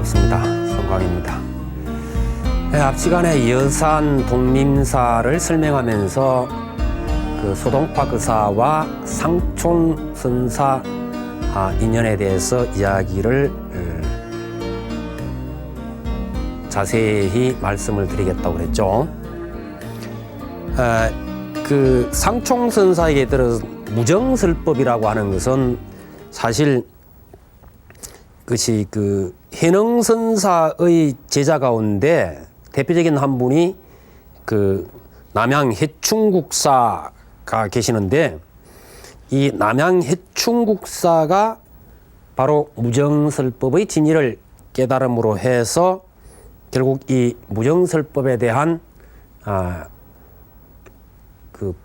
반갑습니다. 송광입니다. 앞 시간에 여산 독림사를 설명하면서 그 소동파 그사와 상총선사 인연에 대해서 이야기를 자세히 말씀을 드리겠다고 그랬죠. 그 상총선사에게 들어서 무정설법이라고 하는 것은 사실 그것이 그 해능선사의 제자 가운데 대표적인 한 분이 그 남양 해충국사가 계시는데, 이 남양 해충국사가 바로 무정설법의 진리를 깨달음으로 해서 결국 이 무정설법에 대한 그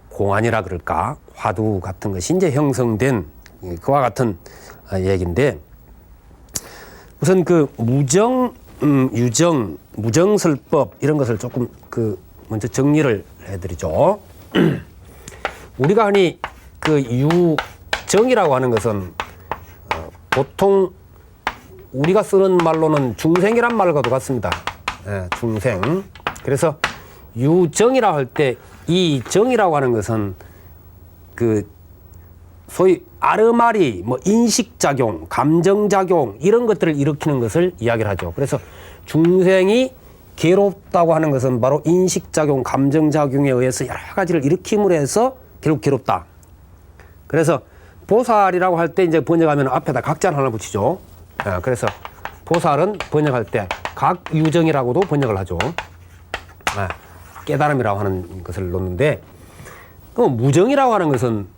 공안이라 그럴까, 화두 같은 것이 이제 형성된 그와 같은 얘기인데, 우선 그 무정, 유정, 무정설법 이런 것을 조금 먼저 정리를 해드리죠. 우리가 흔히 그 유정이라고 하는 것은 보통 우리가 쓰는 말로는 중생이란 말과도 같습니다. 중생. 그래서 유정이라고 할 때 이 정이라고 하는 것은 그 소위 아르마리, 인식작용, 감정작용 이런 것들을 일으키는 것을 이야기를 하죠. 그래서 중생이 괴롭다고 하는 것은 바로 인식작용, 감정작용에 의해서 여러 가지를 일으킴으로 해서 결국 괴롭다. 그래서 보살이라고 할 때 이제 번역하면 앞에다 각자를 하나 붙이죠. 그래서 보살은 번역할 때 각유정이라고도 번역을 하죠. 깨달음이라고 하는 것을 놓는데, 그럼 무정이라고 하는 것은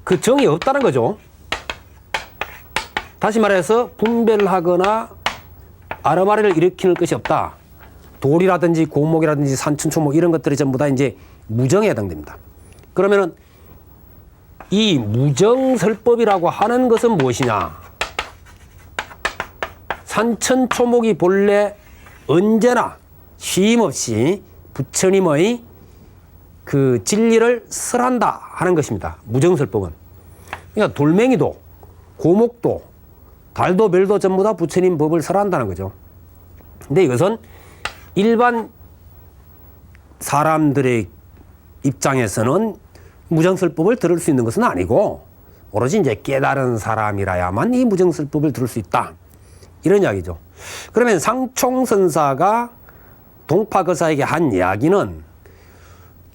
그 정이 없다는 거죠. 다시 말해서 분별을 하거나 아르마리를 일으키는 것이 없다. 돌이라든지 고목이라든지 산천초목 이런 것들이 전부 다 이제 무정에 해당됩니다. 그러면은 이 무정설법이라고 하는 것은 무엇이냐? 산천초목이 본래 언제나 쉼 없이 부처님의 그 진리를 설한다 하는 것입니다. 무정설법은. 그러니까 돌멩이도 고목도 달도 별도 전부 다 부처님 법을 설한다는 거죠. 근데 이것은 일반 사람들의 입장에서는 무정설법을 들을 수 있는 것은 아니고, 오로지 이제 깨달은 사람이라야만 이 무정설법을 들을 수 있다, 이런 이야기죠. 그러면 상총선사가 동파거사에게 한 이야기는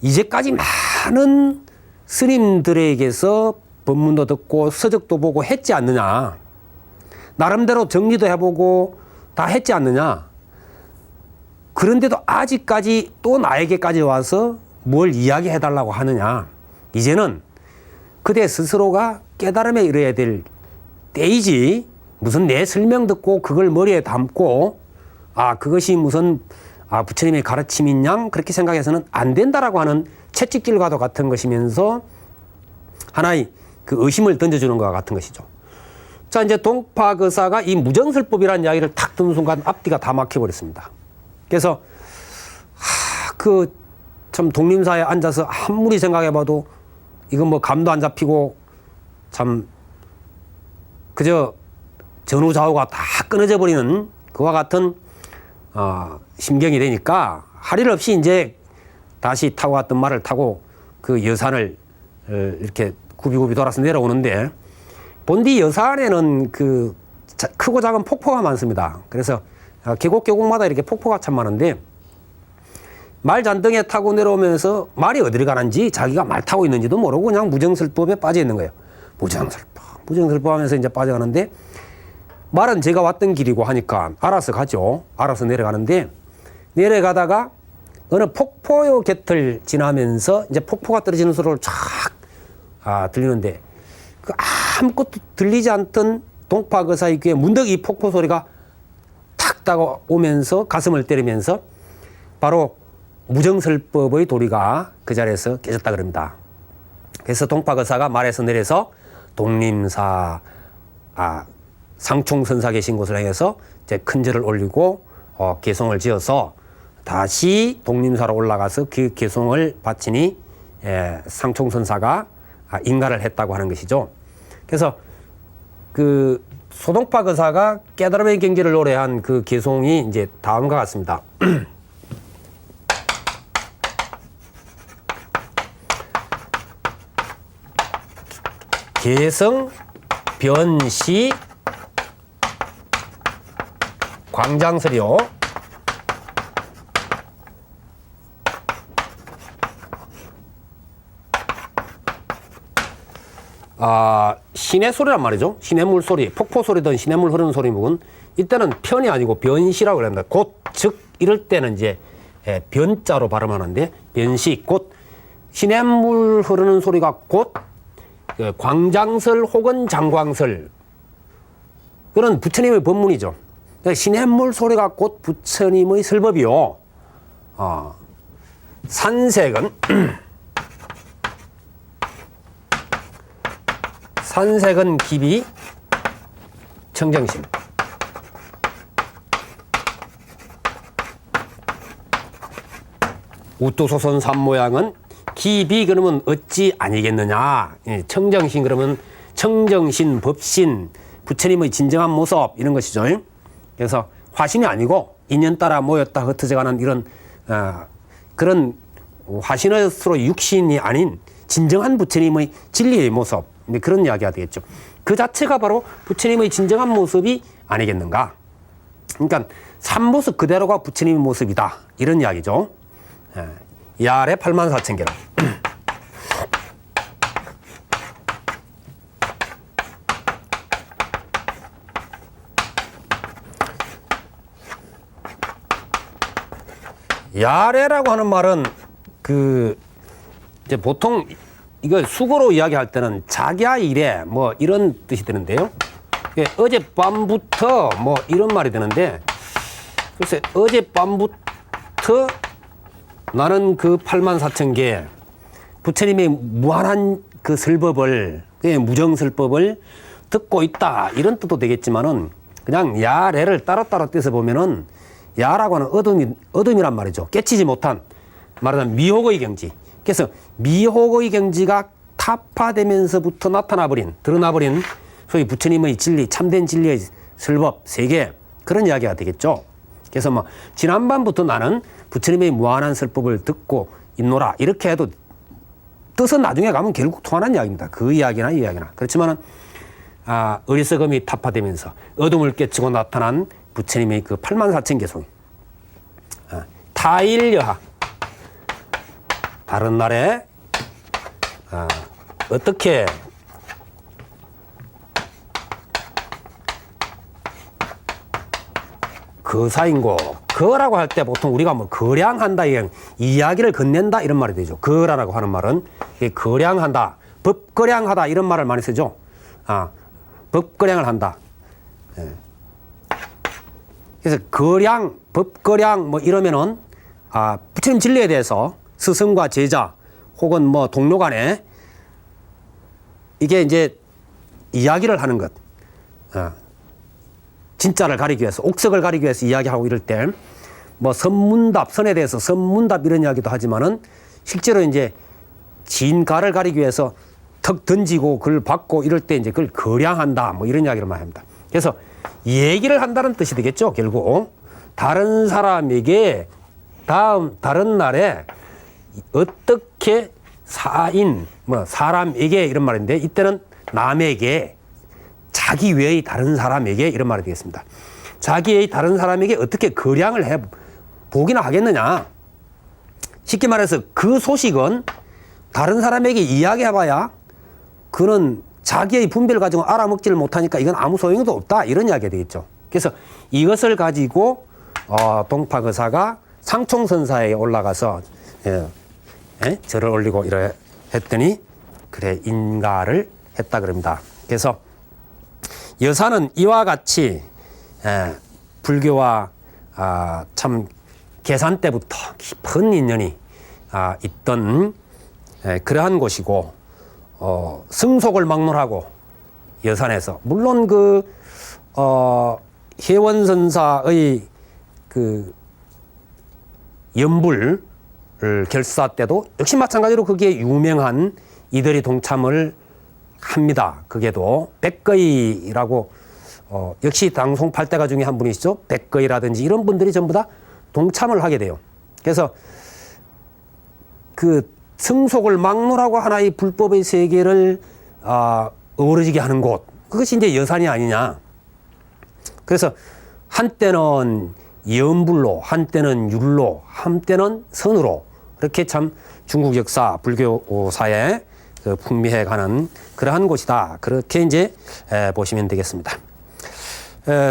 이제까지 많은 스님들에게서 법문도 듣고 서적도 보고 했지 않느냐, 나름대로 정리도 해보고 다 했지 않느냐, 그런데도 아직까지 또 나에게까지 와서 뭘 이야기해달라고 하느냐, 이제는 그대 스스로가 깨달음에 이르어야 될 때이지, 무슨 내 설명 듣고 그걸 머리에 담고 그것이 무슨 부처님의 가르침인 양 그렇게 생각해서는 안 된다라고 하는 채찍질과도 같은 것이면서 하나의 그 의심을 던져주는 것과 같은 것이죠. 자, 이제 동파거사가 이 무정설법이라는 이야기를 탁 듣는 순간 앞뒤가 다 막혀버렸습니다. 그래서 참 독림사에 앉아서 아무리 생각해봐도 이건 뭐 감도 안 잡히고 참 그저 전후좌우가 다 끊어져 버리는 그와 같은 심경이 되니까 할 일 없이 이제 다시 타고 갔던 말을 타고 그 여산을 이렇게 굽이굽이 돌아서 내려오는데, 본디 여산에는 그 크고 작은 폭포가 많습니다. 그래서 계곡마다 이렇게 폭포가 참 많은데, 말 잔등에 타고 내려오면서 말이 어디를 가는지 자기가 말 타고 있는지도 모르고 그냥 무정설법에 빠져 있는 거예요. 무정설법 하면서 이제 빠져가는데, 말은 제가 왔던 길이고 하니까 알아서 가죠. 알아서 내려가는데, 내려가다가 어느 폭포 곁을 지나면서 이제 폭포가 떨어지는 소리를 쫙 들리는데, 그 아무것도 들리지 않던 동파거사의 귀에 문득 이 폭포 소리가 탁 다가오면서 가슴을 때리면서 바로 무정설법의 도리가 그 자리에서 깨졌다 그럽니다. 그래서 동파거사가 말에서 내려서 독림사 상총선사 계신 곳을 향해서 이제 큰 절을 올리고 개송을 지어서 다시 독림사로 올라가서 그 개송을 바치니 상총선사가 인가를 했다고 하는 것이죠. 그래서 그 소동파 의사가 깨달음의 경지를 노래한 그 개송이 이제 다음과 같습니다. 개성, 변시, 광장설이요. 시내 소리란 말이죠. 시냇물 소리, 폭포 소리든 시냇물 흐르는 소리 묵은 이때는 편이 아니고 변시라고 합니다. 곧, 즉 이럴 때는 이제 변자로 발음하는데 변시, 곧 시냇물 흐르는 소리가 곧 광장설 혹은 장광설 그런 부처님의 법문이죠. 시냇물 소리가 곧 부처님의 설법이요. 산색은 산색은 기비 청정심. 우뚜소선 삼모양은 기비 그러면 어찌 아니겠느냐. 청정신 그러면 청정신 법신 부처님의 진정한 모습 이런 것이죠. 그래서 화신이 아니고 인연 따라 모였다 흩어져가는 이런 그런 화신으로 육신이 아닌 진정한 부처님의 진리의 모습 그런 이야기가 되겠죠. 그 자체가 바로 부처님의 진정한 모습이 아니겠는가. 그러니까 삼모습 그대로가 부처님의 모습이다 이런 이야기죠. 이 아래 84,000개로 야래라고 하는 말은 이제 보통 이걸 수거로 이야기할 때는 자기야 이래 뭐 이런 뜻이 되는데요. 어젯밤부터 뭐 이런 말이 되는데 글쎄 어젯밤부터 나는 그 84,000개 부처님의 무한한 그 설법을 무정설법을 듣고 있다 이런 뜻도 되겠지만은 그냥 야래를 따로따로 떼서 보면은 야라고 하는 어둠이란 말이죠. 깨치지 못한 말하자면 미혹의 경지. 그래서 미혹의 경지가 타파되면서부터 나타나버린 드러나버린 소위 부처님의 진리 참된 진리의 설법 세계 그런 이야기가 되겠죠. 그래서 뭐 지난밤부터 나는 부처님의 무한한 설법을 듣고 있노라 이렇게 해도 뜻은 나중에 가면 결국 통하는 이야기입니다. 그 이야기나 이 이야기나. 그렇지만은 어리석음이 타파되면서 어둠을 깨치고 나타난 부처님의 그 84,000개송 타일여하 다른 날에 어떻게 거사인고 거라고 할 때 보통 우리가 뭐 거량한다 이야기를 건넨다 이런 말이 되죠. 거라고 하는 말은 거량한다 법거량하다 이런 말을 많이 쓰죠. 법거량을 한다. 그래서 거량, 법거량 뭐 이러면은 부처님 진리에 대해서 스승과 제자 혹은 뭐 동료 간에 이게 이제 이야기를 하는 것. 진짜를 가리기 위해서 옥석을 가리기 위해서 이야기하고 이럴 때 뭐 선문답, 선에 대해서 선문답 이런 이야기도 하지만은 실제로 이제 진가를 가리기 위해서 턱 던지고 그걸 받고 이럴 때 이제 그걸 거량한다 뭐 이런 이야기를 많이 합니다. 그래서 얘기를 한다는 뜻이 되겠죠. 결국 다른 사람에게 다른 날에 어떻게 뭐 사람에게 이런 말인데 이때는 남에게 자기 외의 다른 사람에게 이런 말이 되겠습니다. 자기 외의 다른 사람에게 어떻게 거량을 해 보기나 하겠느냐. 쉽게 말해서 그 소식은 다른 사람에게 이야기해봐야 그는 자기의 분별을 가지고 알아먹지를 못하니까 이건 아무 소용도 없다 이런 이야기가 되겠죠. 그래서 이것을 가지고 동파거사가 상총선사에 올라가서 절을 올리고 이래 했더니 그래 인가를 했다 그럽니다. 그래서 여사는 이와 같이 불교와 참 계산 때부터 깊은 인연이 있던 그러한 곳이고 승속을 막론하고 여산에서 물론 혜원선사의 그 연불 결사 때도 역시 마찬가지로 거기에 유명한 이들이 동참을 합니다. 그게도 백거이라고 역시 당송 팔대가 중에 한 분이시죠. 백거이라든지 이런 분들이 전부 다 동참을 하게 돼요. 그래서 그 승속을 막론하고 하나의 불법의 세계를 어우러지게 하는 곳, 그것이 이제 여산이 아니냐. 그래서 한때는 예언불로, 한때는 율로, 한때는 선으로, 이렇게 참 중국 역사, 불교사에 그 풍미해 가는 그러한 곳이다. 그렇게 이제 보시면 되겠습니다.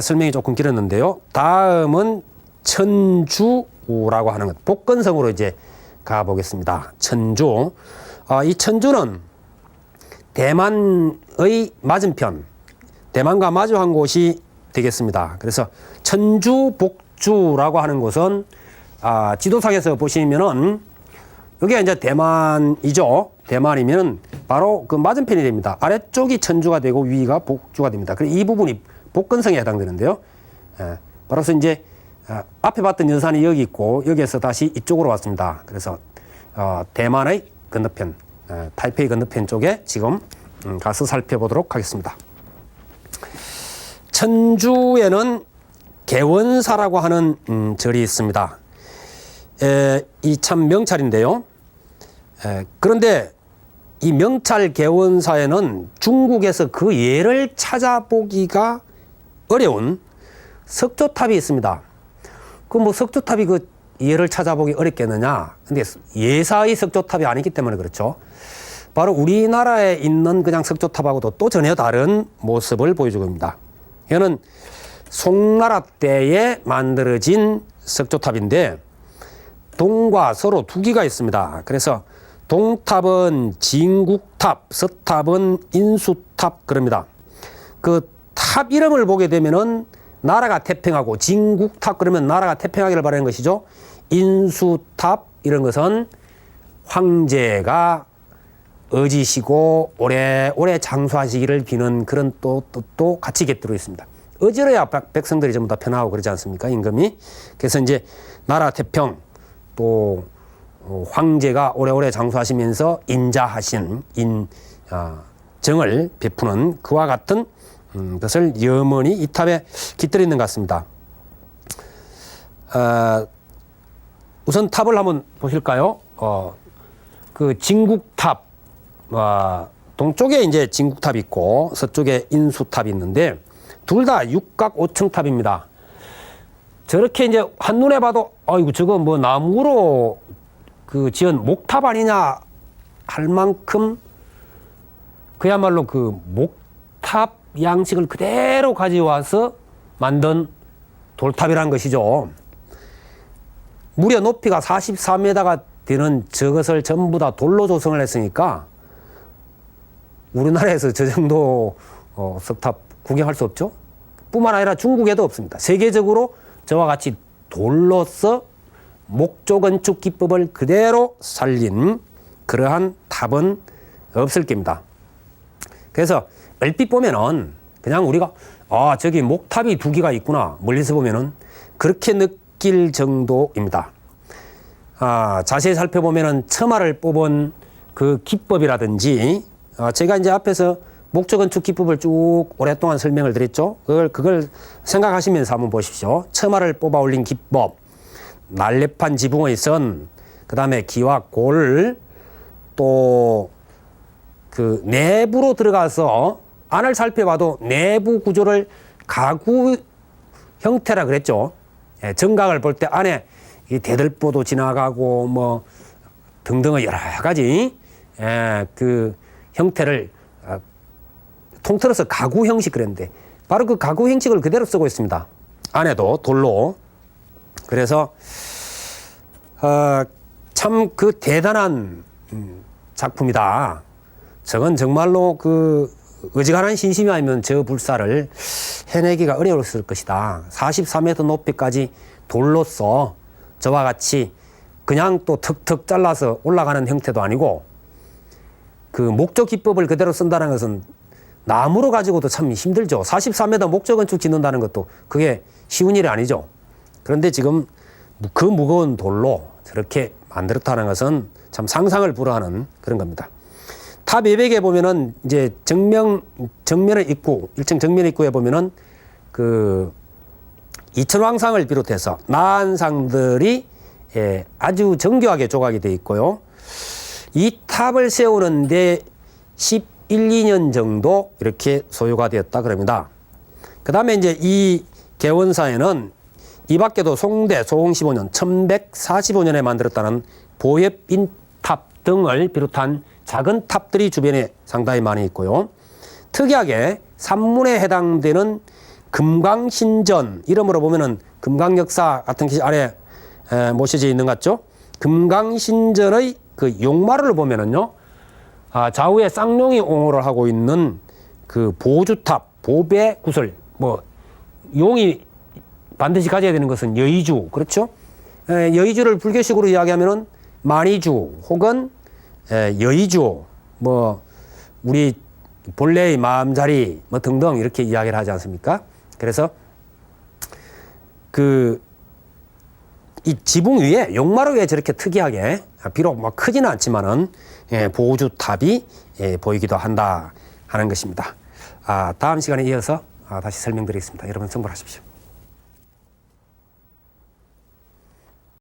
설명이 조금 길었는데요. 다음은 천주라고 하는 것, 복건성으로 이제 가보겠습니다. 천주. 이 천주는 대만의 맞은편, 대만과 마주한 곳이 되겠습니다. 그래서 천주복주라고 하는 곳은 지도상에서 보시면은 여기가 이제 대만이죠. 대만이면 바로 그 맞은편이 됩니다. 아래쪽이 천주가 되고 위가 복주가 됩니다. 그래서 이 부분이 복건성에 해당되는데요. 바로서 이제 앞에 봤던 여산이 여기 있고 여기에서 다시 이쪽으로 왔습니다. 그래서 대만의 건너편, 타이페이 건너편 쪽에 지금 가서 살펴보도록 하겠습니다. 천주에는 개원사라고 하는 절이 있습니다. 이 참 명찰인데요. 그런데 이 명찰 개원사에는 중국에서 그 예를 찾아보기가 어려운 석조탑이 있습니다. 그 뭐 석조탑이 그 예를 찾아보기 어렵겠느냐? 근데 예사의 석조탑이 아니기 때문에 그렇죠. 바로 우리나라에 있는 그냥 석조탑하고도 또 전혀 다른 모습을 보여주고 있습니다. 이거는 송나라 때에 만들어진 석조탑인데 동과 서로 두 기가 있습니다. 그래서 동탑은 진국탑, 서탑은 인수탑 그럽니다. 그 탑 이름을 보게 되면은 나라가 태평하고, 진국탑 그러면 나라가 태평하기를 바라는 것이죠. 인수탑 이런 것은 황제가 어지시고 오래오래 장수하시기를 비는 그런 또 뜻도 같이 곁들여 있습니다. 어지러야 백성들이 전부 다 편하고 그러지 않습니까? 임금이. 그래서 이제 나라 태평, 또 황제가 오래오래 장수하시면서 인자하신 정을 베푸는 그와 같은 것을 염원이 이 탑에 깃들어 있는 것 같습니다. 우선 탑을 한번 보실까요? 그 진국탑, 동쪽에 이제 진국탑이 있고 서쪽에 인수탑이 있는데 둘 다 육각 5층탑입니다. 저렇게 이제 한눈에 봐도 아이고 저거 뭐 나무로 그 지은 목탑 아니냐 할 만큼 그야말로 그 목탑 양식을 그대로 가져와서 만든 돌탑이라는 것이죠. 무려 높이가 44m가 되는 저것을 전부 다 돌로 조성을 했으니까 우리나라에서 저 정도 석탑 구경할 수 없죠. 뿐만 아니라 중국에도 없습니다. 세계적으로 저와 같이 돌로서 목조 건축 기법을 그대로 살린 그러한 탑은 없을 겁니다. 그래서 얼핏 보면은 그냥 우리가 저기 목탑이 두 개가 있구나 멀리서 보면은 그렇게 느낄 정도입니다. 자세히 살펴보면은 처마를 뽑은 그 기법이라든지 제가 이제 앞에서 목조 건축 기법을 쭉 오랫동안 설명을 드렸죠. 그걸 생각하시면서 한번 보십시오. 처마를 뽑아 올린 기법, 날렵한 지붕의 선, 그 다음에 기와 골, 또 그 내부로 들어가서 안을 살펴봐도 내부 구조를 가구 형태라 그랬죠. 정각을 볼 때 안에 이 대들보도 지나가고 뭐 등등의 여러 가지 그 형태를 통틀어서 가구 형식 그랬는데 바로 그 가구 형식을 그대로 쓰고 있습니다. 안에도 돌로. 그래서 참 그 대단한 작품이다. 저건 정말로 그 어지간한 신심이 아니면 저 불사를 해내기가 어려웠을 것이다. 43m 높이까지 돌로서 저와 같이 그냥 또 턱턱 잘라서 올라가는 형태도 아니고 그 목조 기법을 그대로 쓴다는 것은 나무로 가지고도 참 힘들죠. 44m 목조 건축 짓는다는 것도 그게 쉬운 일이 아니죠. 그런데 지금 그 무거운 돌로 저렇게 만들었다는 것은 참 상상을 불허하는 그런 겁니다. 탑 외벽에 보면은 이제 정면의 입구, 1층 정면 입구에 보면은 그 이천왕상을 비롯해서 나안상들이 아주 정교하게 조각이 되어 있고요. 이 탑을 세우는데 11, 2년 정도 이렇게 소요가 되었다 그럽니다. 그 다음에 이제 이 개원사에는 이 밖에도 송대 소홍 15년 1145년에 만들었다는 보엽인탑 등을 비롯한 작은 탑들이 주변에 상당히 많이 있고요. 특이하게 산문에 해당되는 금강신전, 이름으로 보면은 금강역사 같은 게 아래 모셔져 있는 것 같죠? 금강신전의 그 용마를 보면은요, 좌우에 쌍용이 옹호를 하고 있는 그 보주탑, 보배구슬, 뭐 용이 반드시 가져야 되는 것은 여의주, 그렇죠? 여의주를 불교식으로 이야기하면은 만의주 혹은 여의주, 뭐 우리 본래의 마음자리 뭐 등등 이렇게 이야기를 하지 않습니까? 그래서 이 지붕 위에 용마루 위에 저렇게 특이하게 비록 뭐 크지는 않지만은 보주탑이 보이기도 한다 하는 것입니다. 다음 시간에 이어서 다시 설명드리겠습니다. 여러분 성불하십시오.